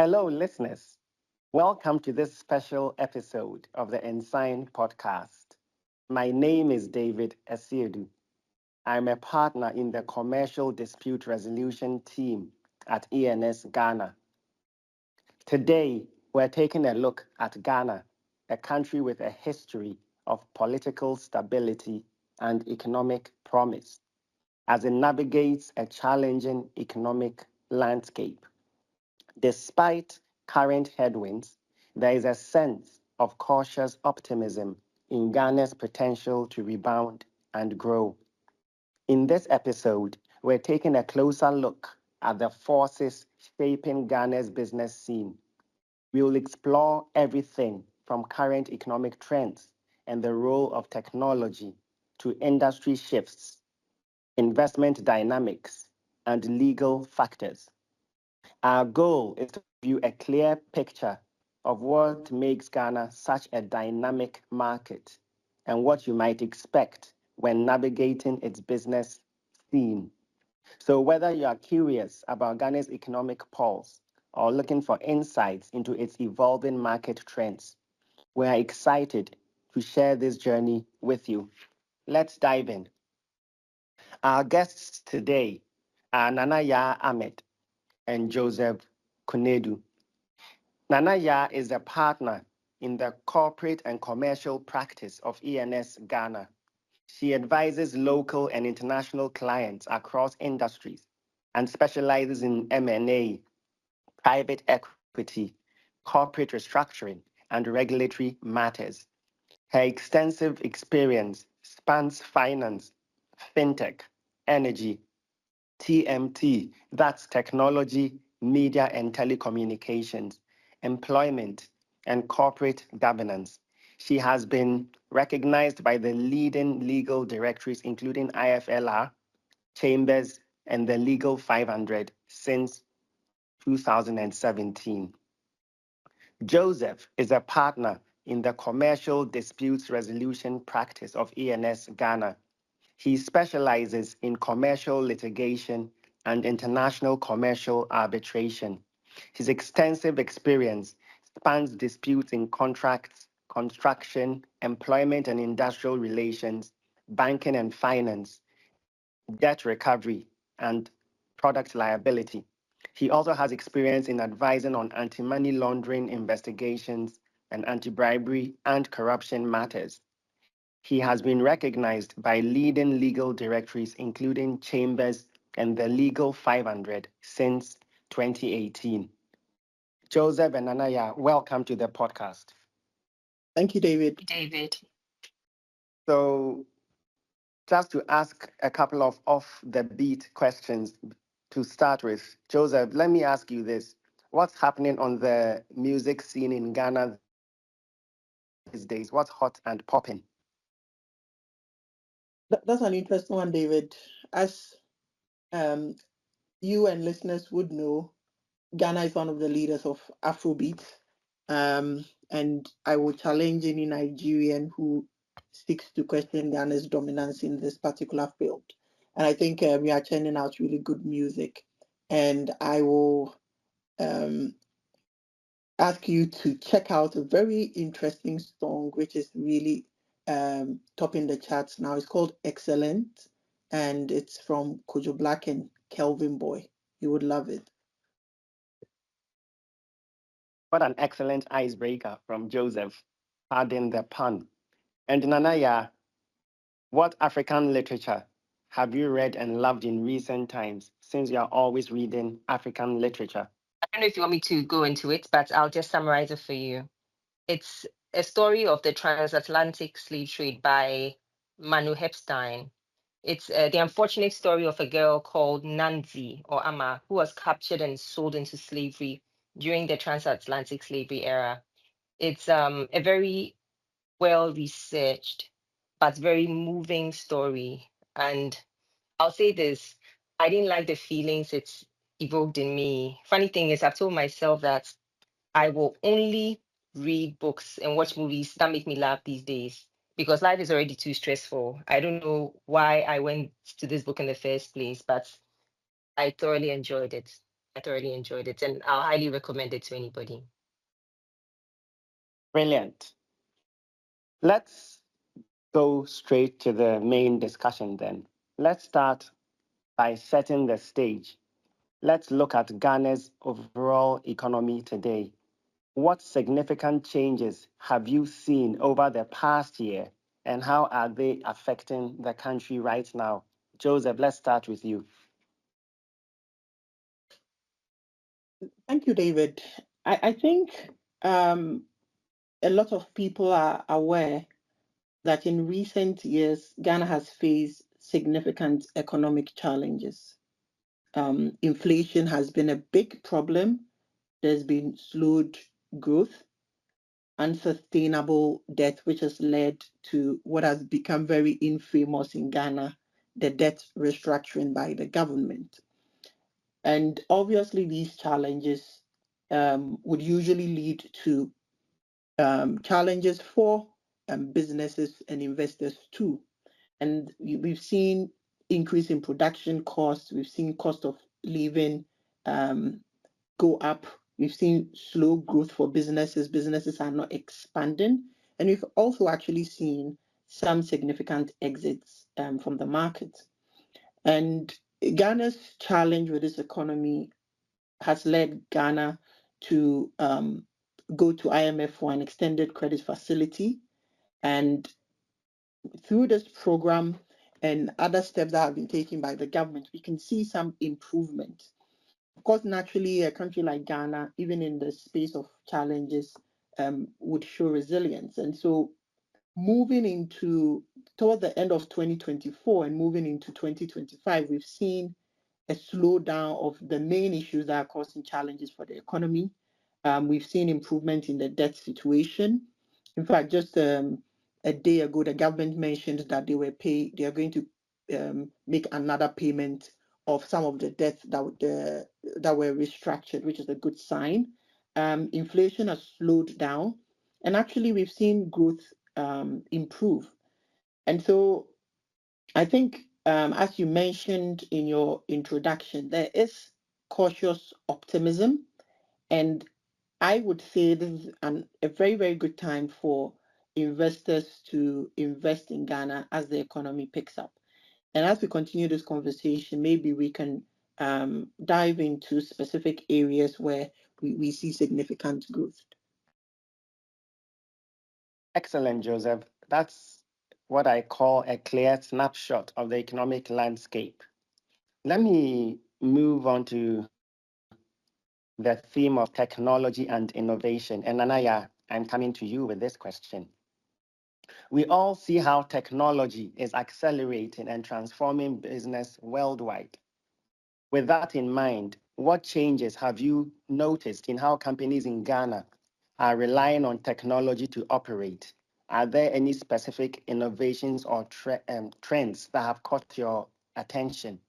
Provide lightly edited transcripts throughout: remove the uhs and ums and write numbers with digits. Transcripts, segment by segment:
Hello, listeners. Welcome to this special episode of the ENSign podcast. My name is David Esiedu. I'm a partner in the Commercial Dispute Resolution team at ENS Ghana. Today, we're taking a look at Ghana, a country with a history of political stability and economic promise, as it navigates a challenging economic landscape. Despite current headwinds, there is a sense of cautious optimism in Ghana's potential to rebound and grow. In this episode, we're taking a closer look at the forces shaping Ghana's business scene. We will explore everything from current economic trends and the role of technology to industry shifts, investment dynamics, and legal factors. Our goal is to give you a clear picture of what makes Ghana such a dynamic market and what you might expect when navigating its business scene. So, whether you are curious about Ghana's economic pulse or looking for insights into its evolving market trends, we are excited to share this journey with you. Let's dive in. Our guests today are Nanaya Ahmed and Joseph Kunedu. Nanaya is a partner in the corporate and commercial practice of ENS Ghana. She advises local and international clients across industries and specializes in M&A, private equity, corporate restructuring, and regulatory matters. Her extensive experience spans finance, fintech, energy, TMT, that's technology, media and telecommunications, employment, and corporate governance. She has been recognized by the leading legal directories, including IFLR, Chambers, and the Legal500 since 2017. Joseph is a partner in the commercial disputes resolution practice of ENS Ghana. He specializes in commercial litigation and international commercial arbitration. His extensive experience spans disputes in contracts, construction, employment and industrial relations, banking and finance, debt recovery, and product liability. He also has experience in advising on anti-money laundering investigations and anti-bribery and corruption matters. He has been recognized by leading legal directories, including Chambers and the Legal500 since 2018. Joseph and Anaya, welcome to the podcast. Thank you, David. David. So, just to ask a couple of off-the-beat questions to start with. Joseph, let me ask you this. What's happening on the music scene in Ghana these days? What's hot and popping? That's an interesting one, David. As you and listeners would know, Ghana is one of the leaders of Afrobeat. And I will challenge any Nigerian who seeks to question Ghana's dominance in this particular field. And I think we are churning out really good music. And I will ask you to check out a very interesting song, which is really topping the charts now. It's called Excellent, and it's from Kojo Black and Kelvin Boy. You would love it. What an excellent icebreaker from Joseph. Pardon the pun. And Nanaya, what African literature have you read and loved in recent times, since you are always reading African literature? I don't know if you want me to go into it, but I'll just summarize it for you. It's a story of the transatlantic slave trade by Manu Hepstein. It's the unfortunate story of a girl called Nanzi or Ama, who was captured and sold into slavery during the transatlantic slavery era. It's a very well researched but very moving story. And I'll say this, I didn't like the feelings it's evoked in me. Funny thing is, I've told myself that I will only read books and watch movies that make me laugh these days because life is already too stressful. I don't know why I went to this book in the first place, but I thoroughly enjoyed it. I thoroughly enjoyed it, and I'll highly recommend it to anybody. Brilliant. Let's go straight to the main discussion then. Let's start by setting the stage. Let's look at Ghana's overall economy today. What significant changes have you seen over the past year, and how are they affecting the country right now? Joseph, let's start with you. Thank you, David. I think a lot of people are aware that in recent years, Ghana has faced significant economic challenges. Inflation has been a big problem. There's been slowed growth, unsustainable debt, which has led to what has become very infamous in Ghana, the debt restructuring by the government. And obviously, these challenges would usually lead to challenges for businesses and investors too. And we've seen increase in production costs. We've seen cost of living go up. We've seen slow growth for businesses. Businesses are not expanding. And we've also actually seen some significant exits from the market. And Ghana's challenge with this economy has led Ghana to go to IMF for an extended credit facility. And through this program and other steps that have been taken by the government, we can see some improvement. Of course, naturally, a country like Ghana, even in the space of challenges, would show resilience. And so moving into toward the end of 2024 and moving into 2025, we've seen a slowdown of the main issues that are causing challenges for the economy. We've seen improvement in the debt situation. In fact, just a day ago, the government mentioned that they are going to make another payment of some of the debts that were restructured, which is a good sign. Inflation has slowed down, and actually we've seen growth improve. And so I think, as you mentioned in your introduction, there is cautious optimism, and I would say this is a very, very good time for investors to invest in Ghana as the economy picks up. And as we continue this conversation, maybe we can dive into specific areas where we see significant growth. Excellent, Joseph. That's what I call a clear snapshot of the economic landscape. Let me move on to the theme of technology and innovation. And Anaya, I'm coming to you with this question. We all see how technology is accelerating and transforming business worldwide. With that in mind, what changes have you noticed in how companies in Ghana are relying on technology to operate? Are there any specific innovations or trends that have caught your attention?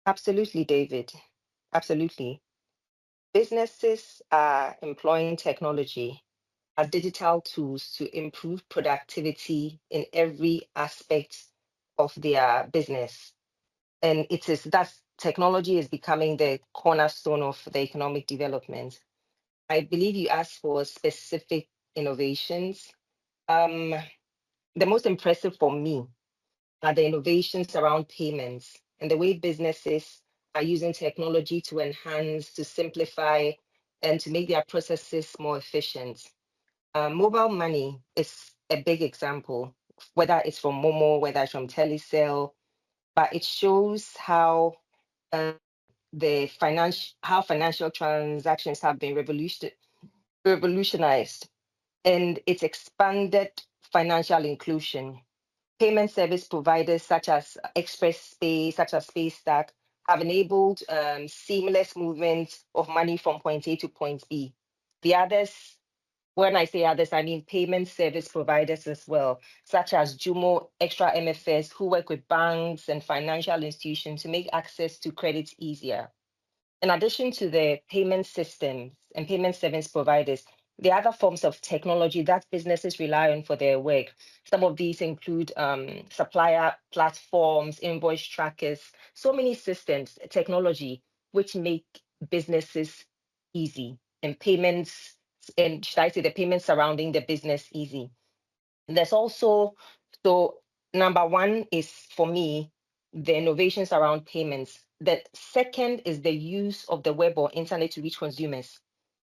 Absolutely, David. Absolutely. Businesses are employing technology as digital tools to improve productivity in every aspect of their business. And that technology is becoming the cornerstone of the economic development. I believe you asked for specific innovations. The most impressive for me are the innovations around payments and the way businesses are using technology to enhance, to simplify, and to make their processes more efficient. Mobile money is a big example, whether it's from Momo, whether it's from Telecel, but it shows how financial transactions have been revolutionized, and it's expanded financial inclusion. Payment service providers such as ExpressPay, such as PayStack, have enabled seamless movement of money from point A to point B. The others, when I say others, I mean payment service providers as well, such as Jumo, Extra MFS, who work with banks and financial institutions to make access to credit easier. In addition to the payment systems and payment service providers, There are other forms of technology that businesses rely on for their work. Some of these include supplier platforms, invoice trackers, so many systems, technology, which make businesses easy, and payments, and should I say the payments surrounding the business easy. There's also, so number one is for me, the innovations around payments. The second is the use of the web or internet to reach consumers.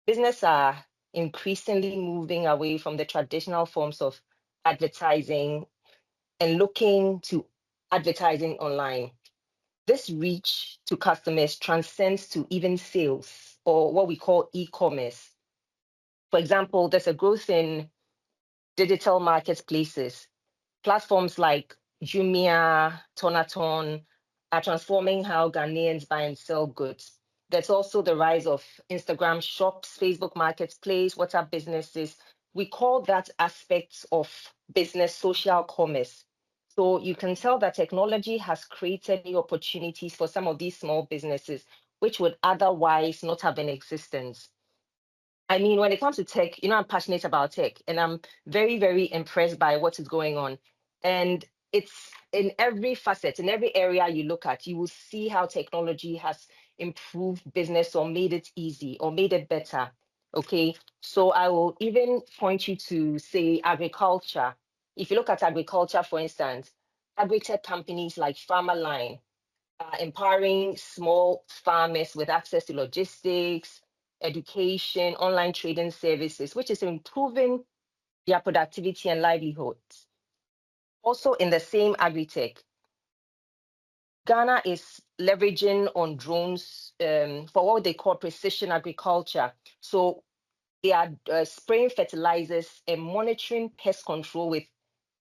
Businesses are increasingly moving away from the traditional forms of advertising and looking to advertising online. This reach to customers transcends to even sales, or what we call e-commerce. For example, there's a growth in digital marketplaces. Platforms like Jumia, Tonaton are transforming how Ghanaians buy and sell goods. There's also the rise of Instagram shops, Facebook marketplace, WhatsApp businesses. We call that aspects of business social commerce. So you can tell that technology has created new opportunities for some of these small businesses, which would otherwise not have in existence. I mean, when it comes to tech, I'm passionate about tech, and I'm very, very impressed by what is going on. And it's in every facet, in every area you look at, you will see how technology has improved business or made it easy or made it better. Okay. So I will even point you to, say, agriculture. If you look at agriculture, for instance, agri-tech companies like Farmerline are empowering small farmers with access to logistics, education, online trading services, which is improving their productivity and livelihoods. Also, in the same agri-tech, Ghana is leveraging on drones for what they call precision agriculture. So they are spraying fertilizers and monitoring pest control with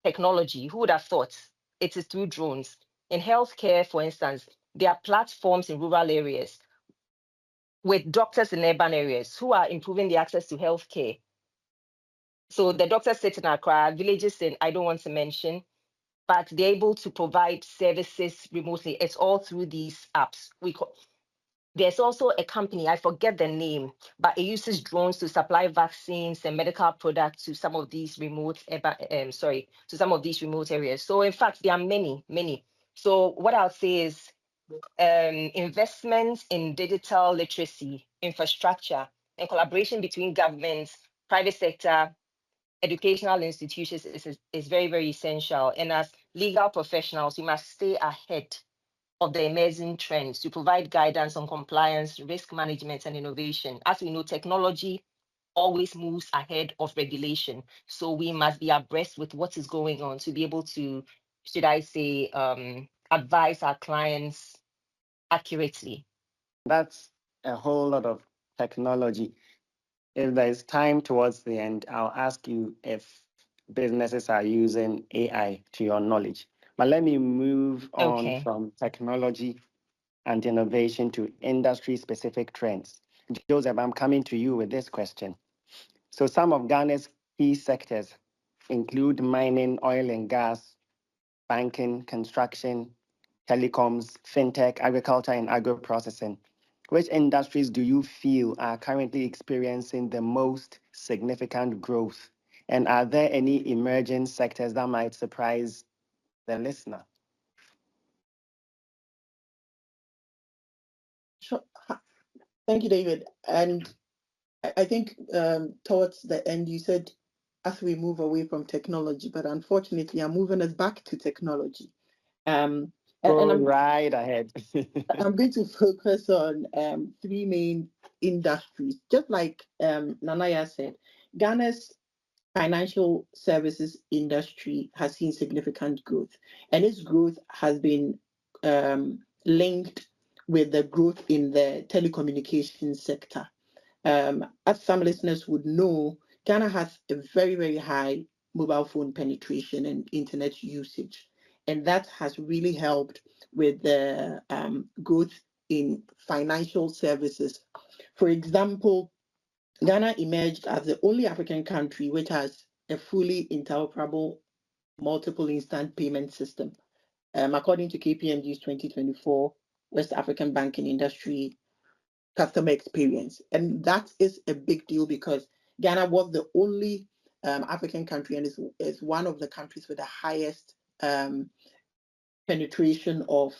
technology. Who would have thought? It is through drones. In healthcare, for instance, there are platforms in rural areas with doctors in urban areas who are improving the access to healthcare. So the doctors sit in Accra, villages in, I don't want to mention, but they're able to provide services remotely. It's all through these apps. There's also a company, I forget the name, but it uses drones to supply vaccines and medical products to some of these remote, to some of these remote areas. So in fact, there are many, many. So what I'll say is investments in digital literacy, infrastructure, and collaboration between governments, private sector, educational institutions is very, very essential. And as legal professionals, we must stay ahead of the emerging trends to provide guidance on compliance, risk management, and innovation. As we know, technology always moves ahead of regulation. So we must be abreast with what is going on to be able to, should I say, advise our clients accurately. That's a whole lot of technology. If there is time towards the end, I'll ask you if businesses are using AI to your knowledge. But let me move on Okay. from technology and innovation to industry-specific trends. Joseph, I'm coming to you with this question. So some of Ghana's key sectors include mining, oil and gas, banking, construction, telecoms, fintech, agriculture, and agro-processing. Which industries do you feel are currently experiencing the most significant growth? And are there any emerging sectors that might surprise the listener? Sure. Thank you, David. And I think towards the end, you said as we move away from technology, but unfortunately, I'm moving us back to technology. And I'm right ahead. I'm going to focus on three main industries. Just like Nanaya said, Ghana's financial services industry has seen significant growth, and its growth has been linked with the growth in the telecommunications sector. As some listeners would know, Ghana has a very, very high mobile phone penetration and internet usage. And that has really helped with the growth in financial services. For example, Ghana emerged as the only African country which has a fully interoperable multiple instant payment system. According to KPMG's 2024 West African Banking Industry Customer Experience. And that is a big deal because Ghana was the only African country and is one of the countries with the highest penetration of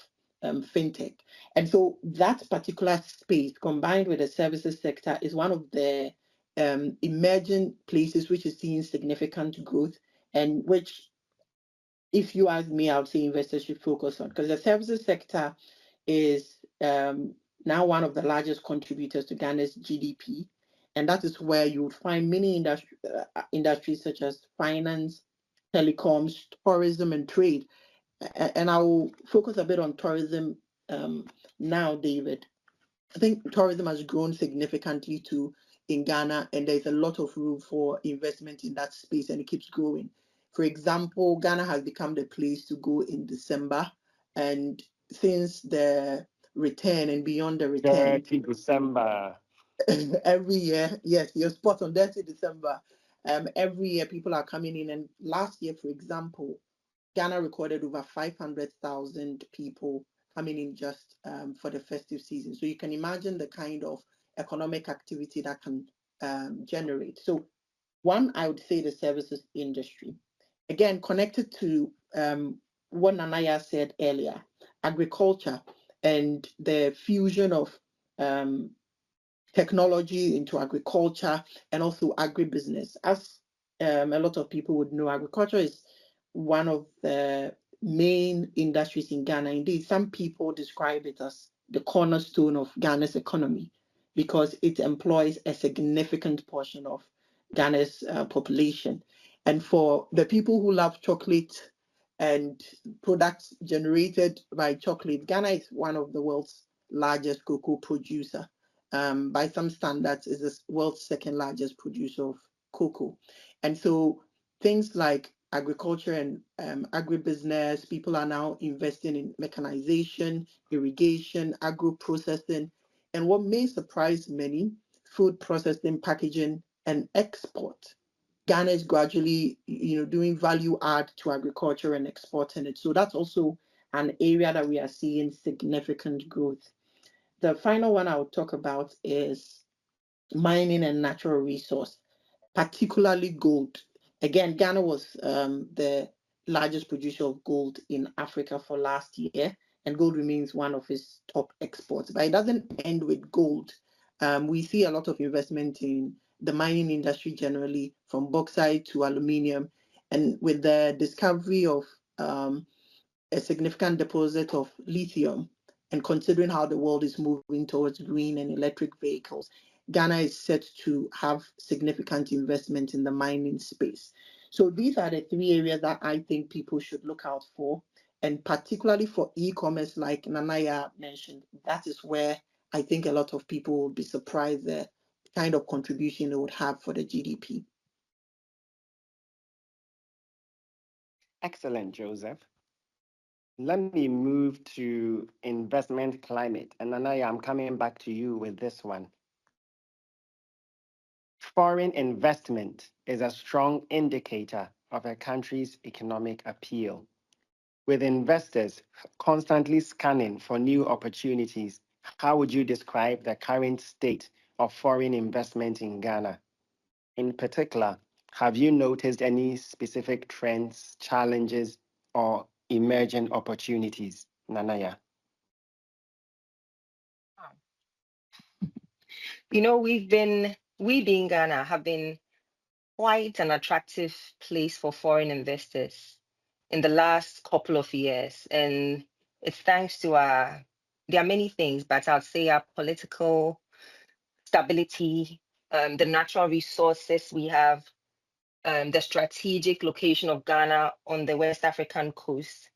fintech. And so that particular space, combined with the services sector, is one of the emerging places which is seeing significant growth, and which, if you ask me, I would say investors should focus on, because the services sector is now one of the largest contributors to Ghana's GDP. And that is where you would find many industries such as finance, telecoms, tourism, and trade. And I will focus a bit on tourism now, David. I think tourism has grown significantly too in Ghana, and there's a lot of room for investment in that space, and it keeps growing. For example, Ghana has become the place to go in December, and since the return and beyond the return, Dirty December. every year, yes, you're spot on, dirty December. Every year people are coming in, and last year, for example, Ghana recorded over 500,000 people coming in just for the festive season. So you can imagine the kind of economic activity that can generate. So one, I would say the services industry. Again, connected to what Nanaya said earlier, agriculture and the fusion of technology into agriculture and also agribusiness. As a lot of people would know, agriculture is one of the main industries in Ghana. Indeed, some people describe it as the cornerstone of Ghana's economy because it employs a significant portion of Ghana's population. And for the people who love chocolate and products generated by chocolate, Ghana is one of the world's largest cocoa producer. By some standards, is the world's second largest producer of cocoa. And so things like agriculture and agribusiness, people are now investing in mechanization, irrigation, agro-processing, and what may surprise many, food processing, packaging, and export. Ghana is gradually, doing value add to agriculture and exporting it. So that's also an area that we are seeing significant growth. The final one I'll talk about is mining and natural resource, particularly gold. Again, Ghana was the largest producer of gold in Africa for last year, and gold remains one of its top exports. But it doesn't end with gold. We see a lot of investment in the mining industry generally, from bauxite to aluminium, and with the discovery of a significant deposit of lithium, and considering how the world is moving towards green and electric vehicles, Ghana is set to have significant investment in the mining space. So these are the three areas that I think people should look out for. And particularly for e-commerce, like Nanaya mentioned, that is where I think a lot of people will be surprised the kind of contribution it would have for the GDP. Excellent, Joseph. Let me move to investment climate. And Anaya, I'm coming back to you with this one. Foreign investment is a strong indicator of a country's economic appeal. With investors constantly scanning for new opportunities, how would you describe the current state of foreign investment in Ghana? In particular, have you noticed any specific trends, challenges, or emerging opportunities, Nanaya? We being Ghana, have been quite an attractive place for foreign investors in the last couple of years. And it's thanks to there are many things, but I'll say our political stability, the natural resources we have, the strategic location of Ghana on the West African coast,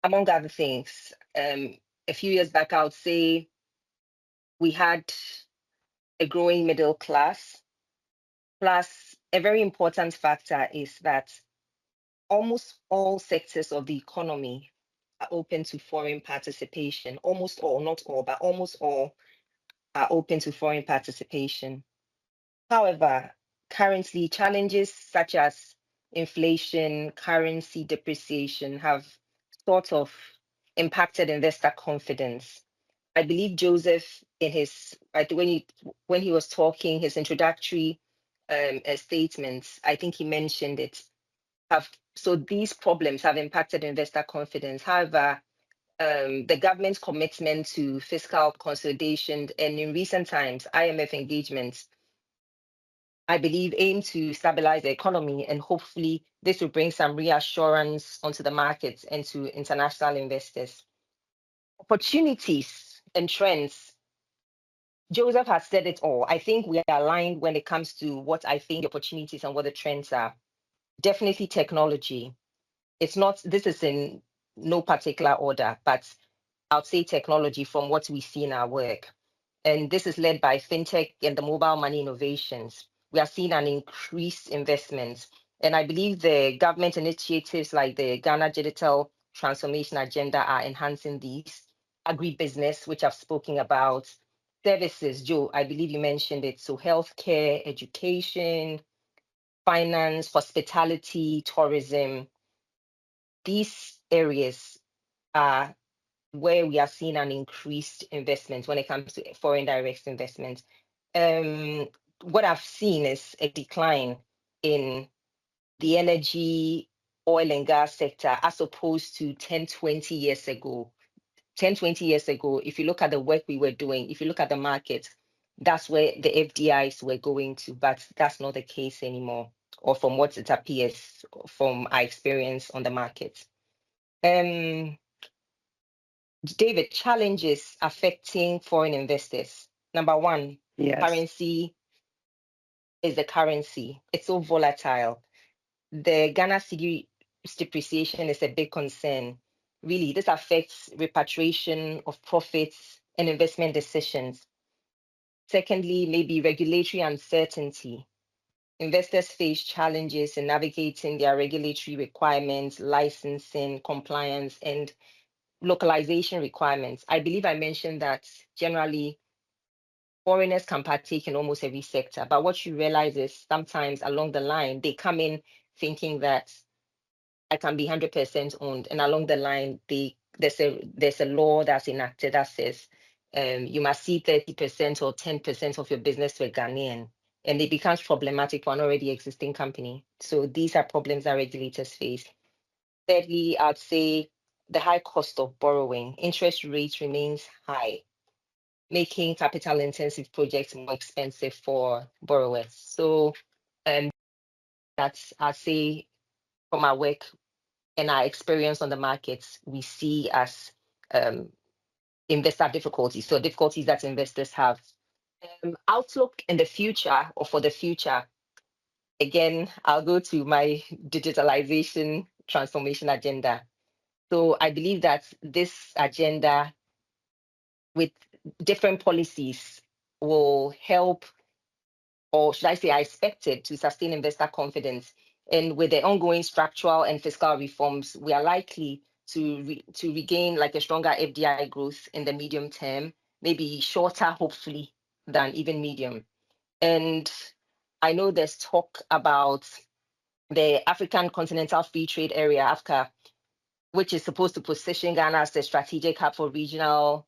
among other things. A few years back, I would say we had a growing middle class. Plus, a very important factor is that almost all sectors of the economy are open to foreign participation. Almost all, not all, but almost all are open to foreign participation. However, currently, challenges such as inflation, currency depreciation have sort of impacted investor confidence. I believe Joseph, when he was talking, his introductory statements, I think he mentioned it, so these problems have impacted investor confidence. However, the government's commitment to fiscal consolidation and in recent times, IMF engagements, I believe, aim to stabilize the economy, and hopefully this will bring some reassurance onto the markets and to international investors. Opportunities and trends. Joseph has said it all. I think we are aligned when it comes to what I think the opportunities and what the trends are. Definitely technology. This is in no particular order, but I'll say technology from what we see in our work. And this is led by fintech and the mobile money innovations. We are seeing an increased investment. And I believe the government initiatives like the Ghana Digital Transformation Agenda are enhancing these. Agribusiness, which I've spoken about. Services, Joe, I believe you mentioned it. So healthcare, education, finance, hospitality, tourism. These areas are where we are seeing an increased investment when it comes to foreign direct investment. What I've seen is a decline in the energy, oil and gas sector as opposed to 10, 20 years ago. 10, 20 years ago, if you look at the work we were doing, if you look at the market, that's where the FDIs were going to, but that's not the case anymore, or from what it appears from our experience on the market. David, challenges affecting foreign investors. Number one, Yes. currency is the currency. It's so volatile. The Ghana cedi depreciation is a big concern. Really, this affects repatriation of profits and investment decisions. Secondly, maybe regulatory uncertainty. Investors face challenges in navigating their regulatory requirements, licensing, compliance, and localization requirements. I believe I mentioned that generally foreigners can partake in almost every sector, but what you realize is sometimes along the line, they come in thinking that I can be 100% owned, and along the line, there's a law that's enacted that says you must see 30% or 10% of your business to a Ghanaian, and it becomes problematic for an already existing company. So these are problems that regulators face. Thirdly, I'd say the high cost of borrowing. Interest rates remains high, making capital intensive projects more expensive for borrowers. So that's, I'd say, from our work and our experience on the markets, we see as investor difficulties. So difficulties that investors have. Outlook in the future, or for the future, again, I'll go to my digitalization transformation agenda. So I believe that this agenda with different policies will help, or should I say, I expect it to sustain investor confidence. And with the ongoing structural and fiscal reforms, we are likely to regain like a stronger FDI growth in the medium term, maybe shorter, hopefully, than even medium. And I know there's talk about the African Continental Free Trade Area, AFCA, which is supposed to position Ghana as a strategic hub for regional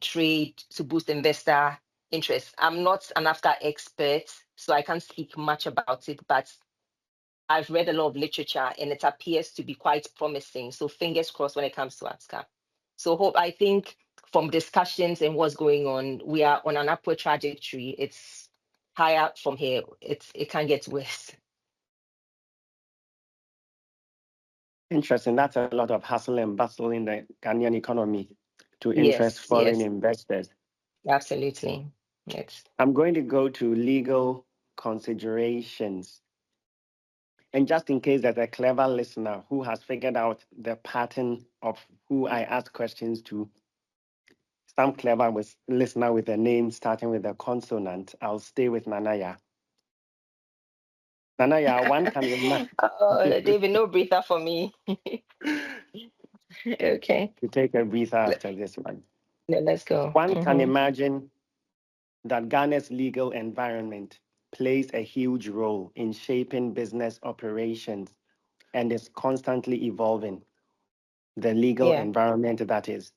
trade to boost investor interest. I'm not an AFCA expert, so I can't speak much about it, but I've read a lot of literature and it appears to be quite promising. So fingers crossed when it comes to AFCA. So I think from discussions and what's going on, we are on an upward trajectory. It's higher from here. It can get worse. Interesting. That's a lot of hustle and bustle in the Ghanaian economy to interest foreign investors. Absolutely. Yes. I'm going to go to legal considerations. And just in case there's a clever listener who has figured out the pattern of who I ask questions to, some clever listener with a name starting with a consonant, I'll stay with Nanaya. Nanaya, one can imagine. Oh, David, no breather for me. Okay. You take a breather after this one. Yeah, let's go. One can imagine that Ghana's legal environment plays a huge role in shaping business operations and is constantly evolving. The legal environment, that is.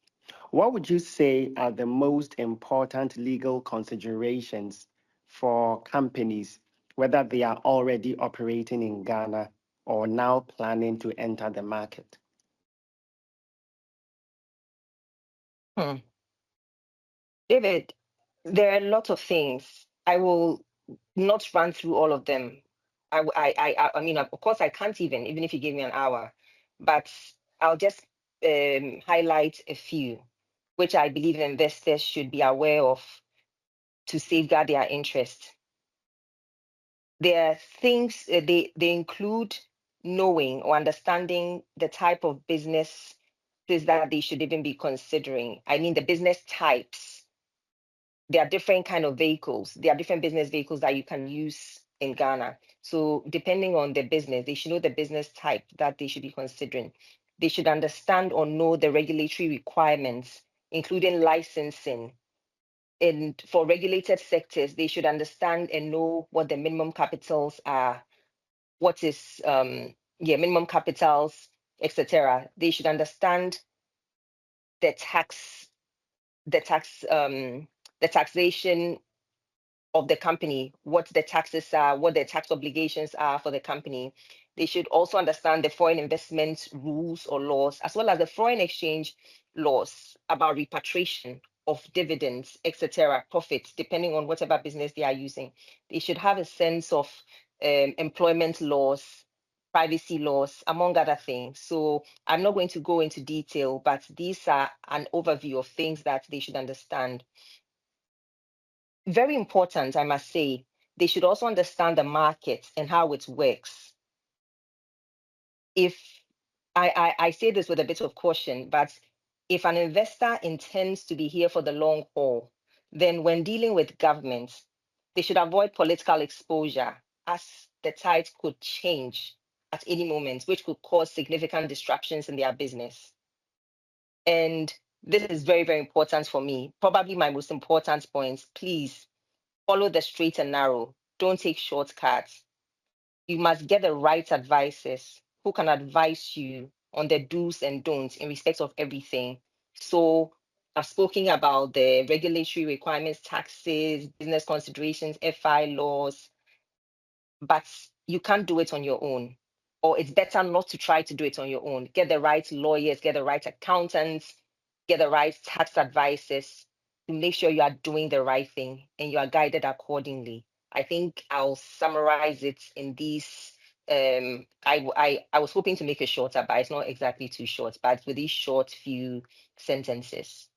What would you say are the most important legal considerations for companies whether they are already operating in Ghana or now planning to enter the market? David, there are a lot of things. I will not run through all of them. I mean, of course, I can't even if you gave me an hour, but I'll just highlight a few, which I believe investors should be aware of to safeguard their interest. There are things, they include knowing or understanding the type of business that they should even be considering. I mean, the business types. There are different kind of vehicles. There are different business vehicles that you can use in Ghana. So depending on the business, they should know the business type that they should be considering. They should understand or know the regulatory requirements, including licensing. And for regulated sectors, they should understand and know what the minimum capitals are, what is minimum capitals, etc. They should understand the taxation of the company, what the taxes are, what the tax obligations are for the company. They should also understand the foreign investment rules or laws, as well as the foreign exchange laws about repatriation of dividends, etc., profits, depending on whatever business they are using. They should have a sense of employment laws, privacy laws, among other things. So I'm not going to go into detail, but these are an overview of things that they should understand. Very important, I must say, they should also understand the market and how it works. If I say this with a bit of caution, but if an investor intends to be here for the long haul, then when dealing with governments, they should avoid political exposure, as the tide could change at any moment, which could cause significant disruptions in their business. And this is very, very important for me. Probably my most important point. Please follow the straight and narrow. Don't take shortcuts. You must get the right advisors who can advise you on the do's and don'ts in respect of everything. So I've spoken about the regulatory requirements, taxes, business considerations, FI laws, but you can't do it on your own. Or it's better not to try to do it on your own. Get the right lawyers, get the right accountants, get the right tax advisors to make sure you are doing the right thing and you are guided accordingly. I think I'll summarize it in these. I was hoping to make it shorter, but it's not exactly too short, but with these short few sentences.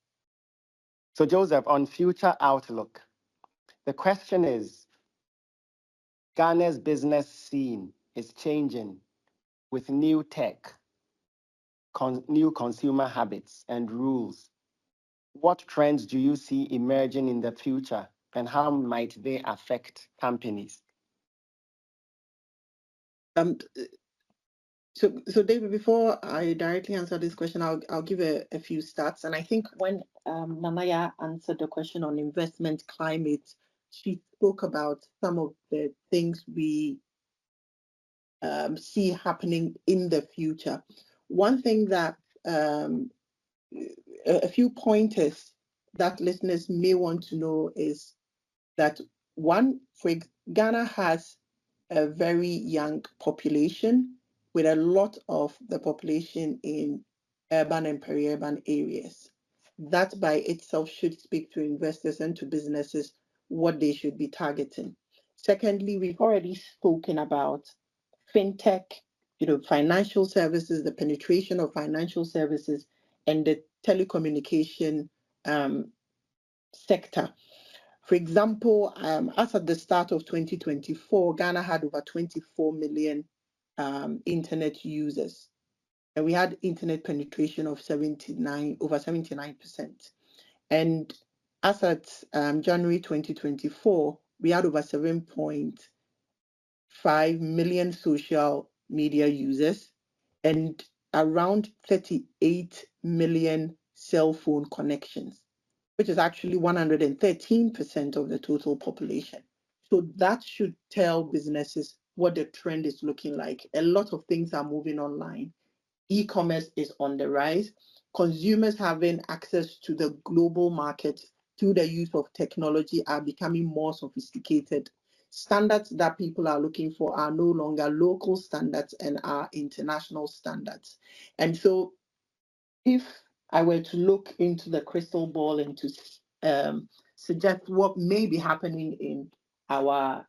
So, Joseph, on future outlook, the question is, Ghana's business scene is changing with new tech, new consumer habits and rules. What trends do you see emerging in the future, and how might they affect companies? So David, before I directly answer this question, I'll give a few stats. And I think when Nanaya answered the question on investment climate, she spoke about some of the things we see happening in the future. One thing that a few pointers that listeners may want to know is that one, Ghana has a very young population, with a lot of the population in urban and peri-urban areas. That by itself should speak to investors and to businesses what they should be targeting. Secondly, we've already spoken about fintech, financial services, the penetration of financial services, and the telecommunication sector. For example, as at the start of 2024, Ghana had over 24 million internet users, and we had internet penetration of over 79%. And as at January 2024, we had over 7.5 million social media users and around 38 million cell phone connections, which is actually 113% of the total population. So that should tell businesses what the trend is looking like. A lot of things are moving online. E-commerce is on the rise. Consumers having access to the global market through the use of technology are becoming more sophisticated. standards that people are looking for are no longer local standards and are international standards. And so if I were to look into the crystal ball and to suggest what may be happening in our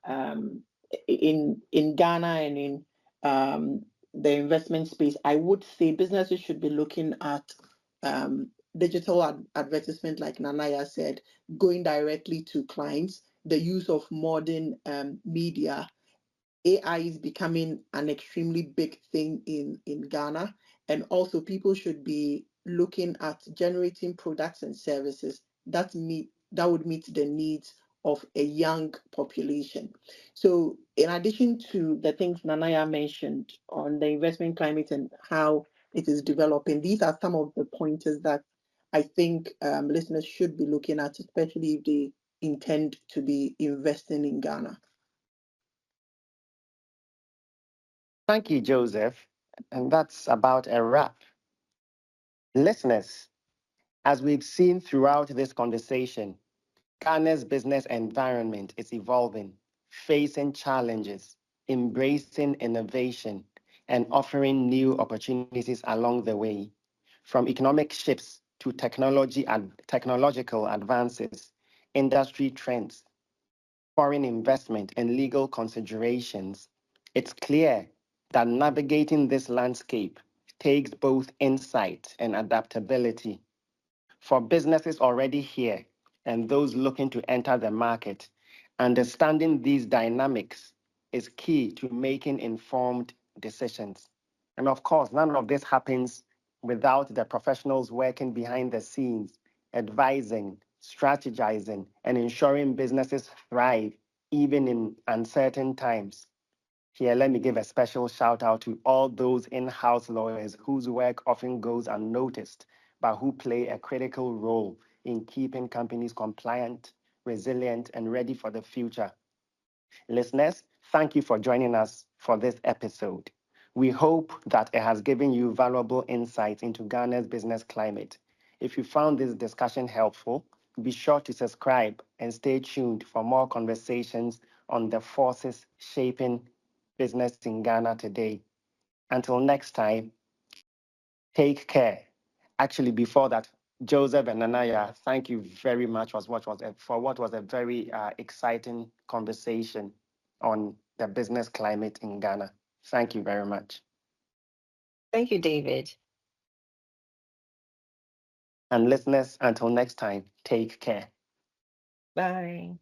in Ghana and in the investment space, I would say businesses should be looking at digital advertisement, like Nanaya said, going directly to clients, the use of modern media. AI is becoming an extremely big thing in Ghana. And also people should be looking at generating products and services that would meet the needs of a young population. So in addition to the things Nanaya mentioned on the investment climate and how it is developing, these are some of the pointers that I think listeners should be looking at, especially if they intend to be investing in Ghana. Thank you, Joseph. And that's about a wrap. Listeners, as we've seen throughout this conversation, Ghana's business environment is evolving, facing challenges, embracing innovation, and offering new opportunities along the way. From economic shifts to technological advances, industry trends, foreign investment, and legal considerations, it's clear that navigating this landscape takes both insight and adaptability. For businesses already here and those looking to enter the market, understanding these dynamics is key to making informed decisions. And of course, none of this happens without the professionals working behind the scenes, advising, strategizing, and ensuring businesses thrive even in uncertain times. Here, let me give a special shout out to all those in-house lawyers whose work often goes unnoticed, but who play a critical role in keeping companies compliant, resilient, and ready for the future. Listeners, thank you for joining us for this episode. We hope that it has given you valuable insights into Ghana's business climate. If you found this discussion helpful, be sure to subscribe and stay tuned for more conversations on the forces shaping business in Ghana today. Until next time, take care. Actually, before that, Joseph and Nanaya, thank you very much for what was a very exciting conversation on the business climate in Ghana. Thank you very much. Thank you, David. And listeners, until next time, take care. Bye.